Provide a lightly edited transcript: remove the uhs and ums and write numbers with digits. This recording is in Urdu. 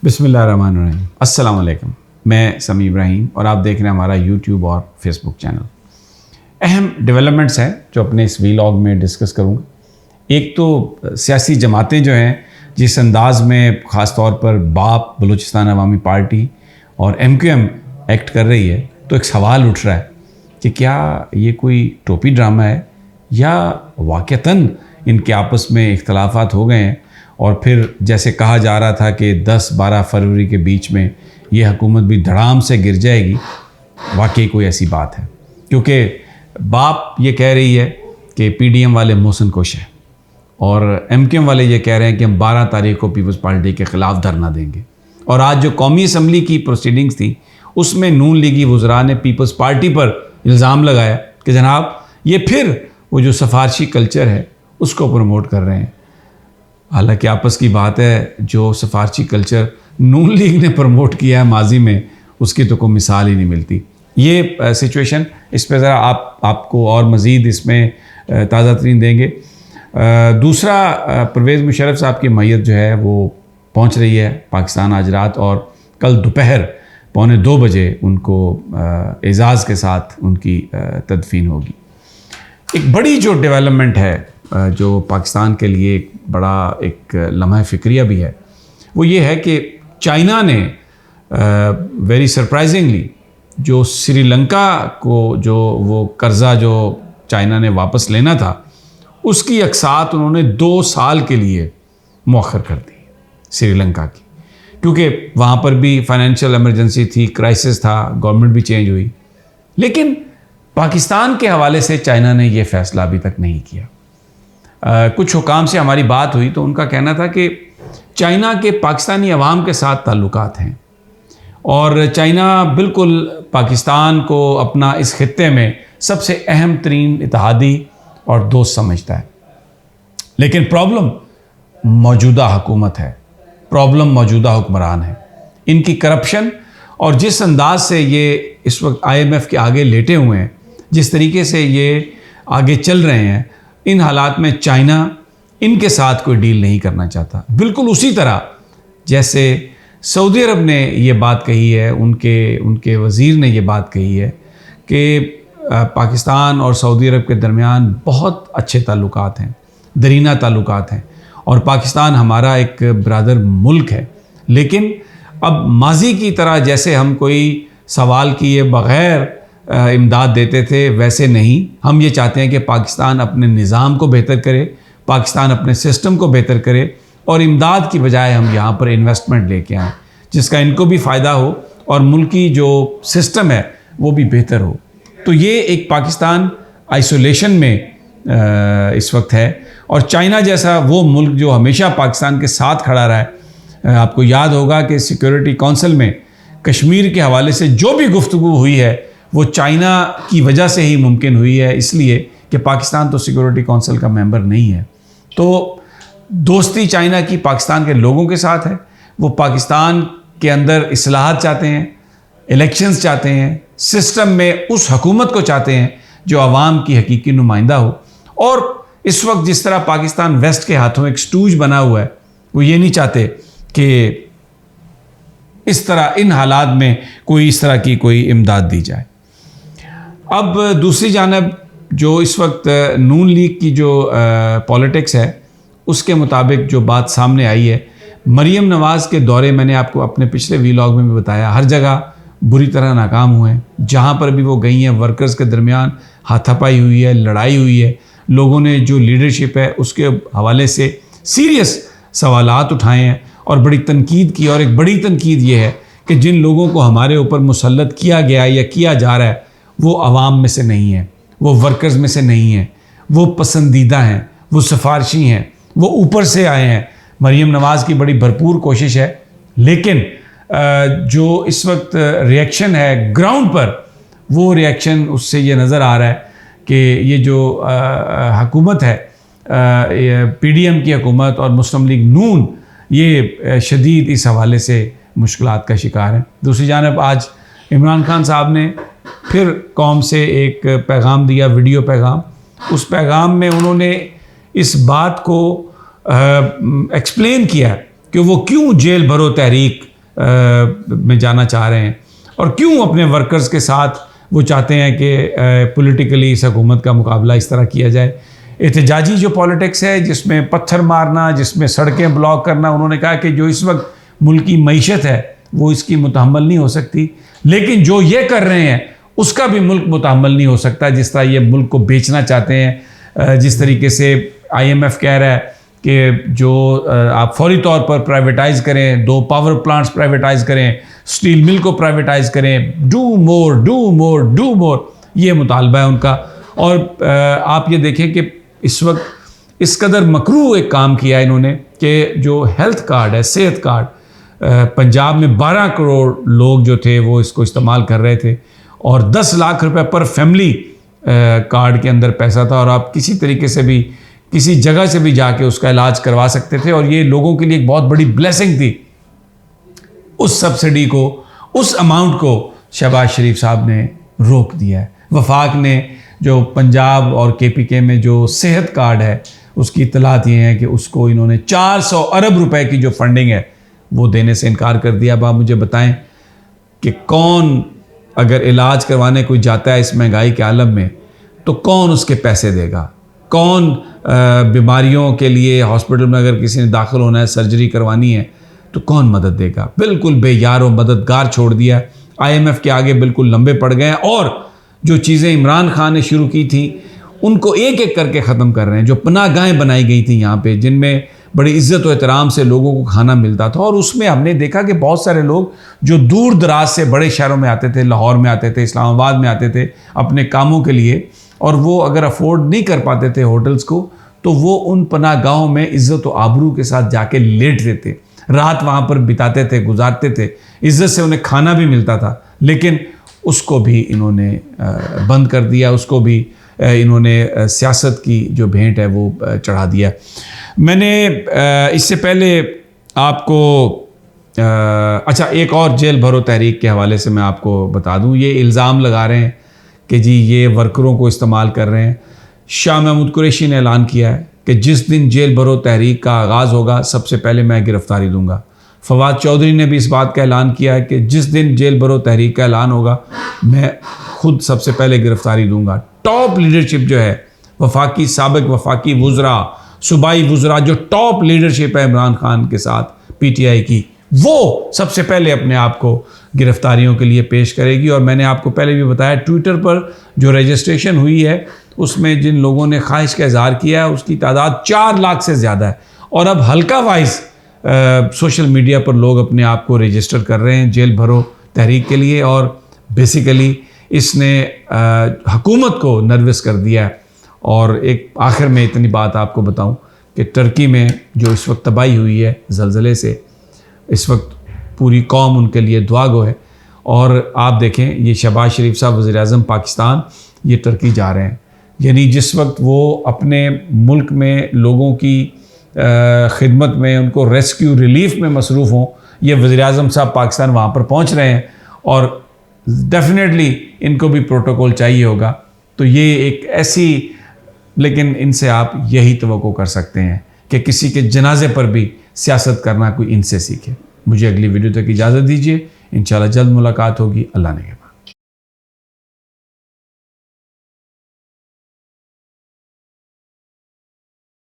بسم اللہ الرحمن الرحیم. السلام علیکم. میں سمیع ابراہیم اور آپ دیکھ رہے ہیں ہمارا یوٹیوب اور فیس بک چینل. اہم ڈیولپمنٹس ہیں جو اپنے اس ویلاگ میں ڈسکس کروں گا. ایک تو سیاسی جماعتیں جو ہیں جس انداز میں خاص طور پر باپ بلوچستان عوامی پارٹی اور MQM ایکٹ کر رہی ہے، تو ایک سوال اٹھ رہا ہے کہ کیا یہ کوئی ٹوپی ڈرامہ ہے یا واقعتاً ان کے آپس میں اختلافات ہو گئے ہیں اور پھر جیسے کہا جا رہا تھا کہ 10-12 فروری کے بیچ میں یہ حکومت بھی دھڑام سے گر جائے گی، واقعی کوئی ایسی بات ہے؟ کیونکہ باپ یہ کہہ رہی ہے کہ PDM والے محسن کش ہیں اور MQM والے یہ کہہ رہے ہیں کہ ہم 12 تاریخ کو پیپلز پارٹی کے خلاف دھرنا دیں گے. اور آج جو قومی اسمبلی کی پروسیڈنگز تھی اس میں نون لیگی وزراء نے پیپلز پارٹی پر الزام لگایا کہ جناب یہ پھر وہ جو سفارشی کلچر ہے اس کو پروموٹ کر رہے ہیں. حالانکہ آپس کی بات ہے، جو سفارشی کلچر نون لیگ نے پروموٹ کیا ہے ماضی میں اس کی تو کوئی مثال ہی نہیں ملتی. یہ سچویشن اس پہ ذرا آپ کو اور مزید اس میں تازہ ترین دیں گے. دوسرا، پرویز مشرف صاحب کی میت جو ہے وہ پہنچ رہی ہے پاکستان آج رات، اور کل دوپہر 1:45 بجے ان کو اعزاز کے ساتھ ان کی تدفین ہوگی. ایک بڑی جو ڈیولپمنٹ ہے جو پاکستان کے لیے ایک بڑا ایک لمحہ فکریہ بھی ہے، وہ یہ ہے کہ چائنا نے ویری سرپرائزنگلی جو سری لنکا کو جو وہ قرضہ جو چائنا نے واپس لینا تھا اس کی اقساط انہوں نے 2 سال کے لیے مؤخر کر دی سری لنکا کی، کیونکہ وہاں پر بھی فائنینشیل ایمرجنسی تھی، کرائسس تھا، گورنمنٹ بھی چینج ہوئی. لیکن پاکستان کے حوالے سے چائنا نے یہ فیصلہ ابھی تک نہیں کیا. کچھ حکام سے ہماری بات ہوئی تو ان کا کہنا تھا کہ چائنا کے پاکستانی عوام کے ساتھ تعلقات ہیں اور چائنا بالکل پاکستان کو اپنا اس خطے میں سب سے اہم ترین اتحادی اور دوست سمجھتا ہے. لیکن پرابلم موجودہ حکومت ہے، پرابلم موجودہ حکمران ہے، ان کی کرپشن اور جس انداز سے یہ اس وقت IMF کے آگے لیٹے ہوئے ہیں، جس طریقے سے یہ آگے چل رہے ہیں، ان حالات میں چائنا ان کے ساتھ کوئی ڈیل نہیں کرنا چاہتا. بالکل اسی طرح جیسے سعودی عرب نے یہ بات کہی ہے، ان کے وزیر نے یہ بات کہی ہے کہ پاکستان اور سعودی عرب کے درمیان بہت اچھے تعلقات ہیں، درینہ تعلقات ہیں اور پاکستان ہمارا ایک برادر ملک ہے. لیکن اب ماضی کی طرح جیسے ہم کوئی سوال کیے بغیر امداد دیتے تھے ویسے نہیں، ہم یہ چاہتے ہیں کہ پاکستان اپنے نظام کو بہتر کرے، پاکستان اپنے سسٹم کو بہتر کرے اور امداد کی بجائے ہم یہاں پر انویسٹمنٹ لے کے آئیں جس کا ان کو بھی فائدہ ہو اور ملکی جو سسٹم ہے وہ بھی بہتر ہو. تو یہ ایک پاکستان آئسولیشن میں اس وقت ہے اور چائنا جیسا وہ ملک جو ہمیشہ پاکستان کے ساتھ کھڑا رہا ہے. آپ کو یاد ہوگا کہ سیکیورٹی کونسل میں کشمیر کے حوالے سے جو بھی گفتگو ہوئی ہے وہ چائنا کی وجہ سے ہی ممکن ہوئی ہے، اس لیے کہ پاکستان تو سیکیورٹی کونسل کا ممبر نہیں ہے. تو دوستی چائنا کی پاکستان کے لوگوں کے ساتھ ہے. وہ پاکستان کے اندر اصلاحات چاہتے ہیں، الیکشنز چاہتے ہیں، سسٹم میں اس حکومت کو چاہتے ہیں جو عوام کی حقیقی نمائندہ ہو. اور اس وقت جس طرح پاکستان ویسٹ کے ہاتھوں ایک سٹوج بنا ہوا ہے، وہ یہ نہیں چاہتے کہ اس طرح ان حالات میں کوئی اس طرح کی کوئی امداد دی جائے. اب دوسری جانب جو اس وقت نون لیگ کی جو پولیٹکس ہے اس کے مطابق جو بات سامنے آئی ہے، مریم نواز کے دورے میں نے آپ کو اپنے پچھلے ویلاگ میں بھی بتایا، ہر جگہ بری طرح ناکام ہوئے ہیں. جہاں پر بھی وہ گئی ہیں ورکرز کے درمیان ہاتھا پائی ہوئی ہے، لڑائی ہوئی ہے، لوگوں نے جو لیڈرشپ ہے اس کے حوالے سے سیریس سوالات اٹھائے ہیں اور بڑی تنقید کی. اور ایک بڑی تنقید یہ ہے کہ جن لوگوں کو ہمارے اوپر مسلط کیا گیا یا کیا جا رہا ہے وہ عوام میں سے نہیں ہیں، وہ ورکرز میں سے نہیں ہیں، وہ پسندیدہ ہیں، وہ سفارشی ہیں، وہ اوپر سے آئے ہیں. مریم نواز کی بڑی بھرپور کوشش ہے، لیکن جو اس وقت ریئیکشن ہے گراؤنڈ پر، وہ ریئیکشن اس سے یہ نظر آ رہا ہے کہ یہ جو حکومت ہے PDM کی حکومت اور مسلم لیگ نون، یہ شدید اس حوالے سے مشکلات کا شکار ہیں. دوسری جانب آج عمران خان صاحب نے پھر قوم سے ایک پیغام دیا، ویڈیو پیغام. اس پیغام میں انہوں نے اس بات کو ایکسپلین کیا کہ وہ کیوں جیل بھرو تحریک میں جانا چاہ رہے ہیں اور کیوں اپنے ورکرز کے ساتھ وہ چاہتے ہیں کہ پولیٹیکلی اس حکومت کا مقابلہ اس طرح کیا جائے. احتجاجی جو پالیٹکس ہے جس میں پتھر مارنا, جس میں سڑکیں بلاک کرنا, انہوں نے کہا کہ جو اس وقت ملک کی معیشت ہے وہ اس کی متحمل نہیں ہو سکتی, لیکن جو یہ کر رہے ہیں اس کا بھی ملک متحمل نہیں ہو سکتا. جس طرح یہ ملک کو بیچنا چاہتے ہیں, جس طریقے سے IMF کہہ رہا ہے کہ جو آپ فوری طور پر پرائیویٹائز کریں, 2 پاور پلانٹس پرائیویٹائز کریں, سٹیل مل کو پرائیویٹائز کریں, ڈو مور, یہ مطالبہ ہے ان کا. اور آپ یہ دیکھیں کہ اس وقت اس قدر مکروہ ایک کام کیا ہے انہوں نے کہ جو ہیلتھ کارڈ ہے, صحت کارڈ, پنجاب میں 12 کروڑ لوگ جو تھے وہ اس کو استعمال کر رہے تھے اور 10 لاکھ روپے پر فیملی کارڈ کے اندر پیسہ تھا, اور آپ کسی طریقے سے بھی کسی جگہ سے بھی جا کے اس کا علاج کروا سکتے تھے, اور یہ لوگوں کے لیے ایک بہت بڑی بلیسنگ تھی. اس سبسڈی کو, اس اماؤنٹ کو شہباز شریف صاحب نے روک دیا ہے. وفاق نے جو پنجاب اور KPK میں جو صحت کارڈ ہے اس کی اطلاعات یہ ہیں کہ اس کو انہوں نے 400 ارب روپے کی جو فنڈنگ ہے وہ دینے سے انکار کر دیا. اب آپ مجھے بتائیں کہ کون اگر علاج کروانے کوئی جاتا ہے اس مہنگائی کے عالم میں تو کون اس کے پیسے دے گا؟ کون بیماریوں کے لیے ہاسپٹل میں اگر کسی نے داخل ہونا ہے, سرجری کروانی ہے تو کون مدد دے گا؟ بالکل بے یار و مددگار چھوڑ دیا. IMF کے آگے بالکل لمبے پڑ گئے ہیں, اور جو چیزیں عمران خان نے شروع کی تھیں ان کو ایک ایک کر کے ختم کر رہے ہیں. جو پناہ گاہیں بنائی گئی تھیں یہاں پہ, جن میں بڑی عزت و احترام سے لوگوں کو کھانا ملتا تھا, اور اس میں ہم نے دیکھا کہ بہت سارے لوگ جو دور دراز سے بڑے شہروں میں آتے تھے, لاہور میں آتے تھے, اسلام آباد میں آتے تھے اپنے کاموں کے لیے, اور وہ اگر افورڈ نہیں کر پاتے تھے ہوٹلز کو تو وہ ان پناہ گاہوں میں عزت و آبرو کے ساتھ جا کے لیٹتے تھے, رات وہاں پر بتاتے تھے, گزارتے تھے, عزت سے انہیں کھانا بھی ملتا تھا. لیکن اس کو بھی انہوں نے بند کر دیا, اس کو بھی انہوں نے سیاست کی جو بھینٹ ہے وہ چڑھا دیا. میں نے اس سے پہلے آپ کو اچھا ایک اور جیل بھرو تحریک کے حوالے سے میں آپ کو بتا دوں. یہ الزام لگا رہے ہیں کہ جی یہ ورکروں کو استعمال کر رہے ہیں. شاہ محمود قریشی نے اعلان کیا ہے کہ جس دن جیل بھرو تحریک کا آغاز ہوگا سب سے پہلے میں گرفتاری دوں گا. فواد چودھری نے بھی اس بات کا اعلان کیا ہے کہ جس دن جیل بھرو تحریک کا اعلان ہوگا میں خود سب سے پہلے گرفتاری دوں گا. ٹاپ لیڈرشپ جو ہے وفاقی, سابق وفاقی وزراء, صوبائی وزراء, جو ٹاپ لیڈرشپ ہے عمران خان کے ساتھ PTI کی, وہ سب سے پہلے اپنے آپ کو گرفتاریوں کے لیے پیش کرے گی. اور میں نے آپ کو پہلے بھی بتایا ٹویٹر پر جو رجسٹریشن ہوئی ہے اس میں جن لوگوں نے خواہش کا اظہار کیا ہے اس کی تعداد 4 لاکھ سے زیادہ ہے. اور اب حلقہ وائز سوشل میڈیا پر لوگ اپنے آپ کو رجسٹر کر رہے ہیں جیل بھرو تحریک کے لیے, اور بیسیکلی اس نے حکومت کو نروس کر دیا ہے. اور ایک آخر میں اتنی بات آپ کو بتاؤں کہ ٹرکی میں جو اس وقت تباہی ہوئی ہے زلزلے سے, اس وقت پوری قوم ان کے لیے دعا گو ہے. اور آپ دیکھیں یہ شہباز شریف صاحب وزیر اعظم پاکستان یہ ٹرکی جا رہے ہیں, یعنی جس وقت وہ اپنے ملک میں لوگوں کی خدمت میں, ان کو ریسکیو ریلیف میں مصروف ہوں, یہ وزیر اعظم صاحب پاکستان وہاں پر پہنچ رہے ہیں. اور ڈیفینیٹلی ان کو بھی پروٹوکول چاہیے ہوگا. تو یہ ایک ایسی, لیکن ان سے آپ یہی توقع کر سکتے ہیں کہ کسی کے جنازے پر بھی سیاست کرنا کوئی ان سے سیکھے. مجھے اگلی ویڈیو تک اجازت دیجیے, انشاءاللہ جلد ملاقات ہوگی. اللہ نے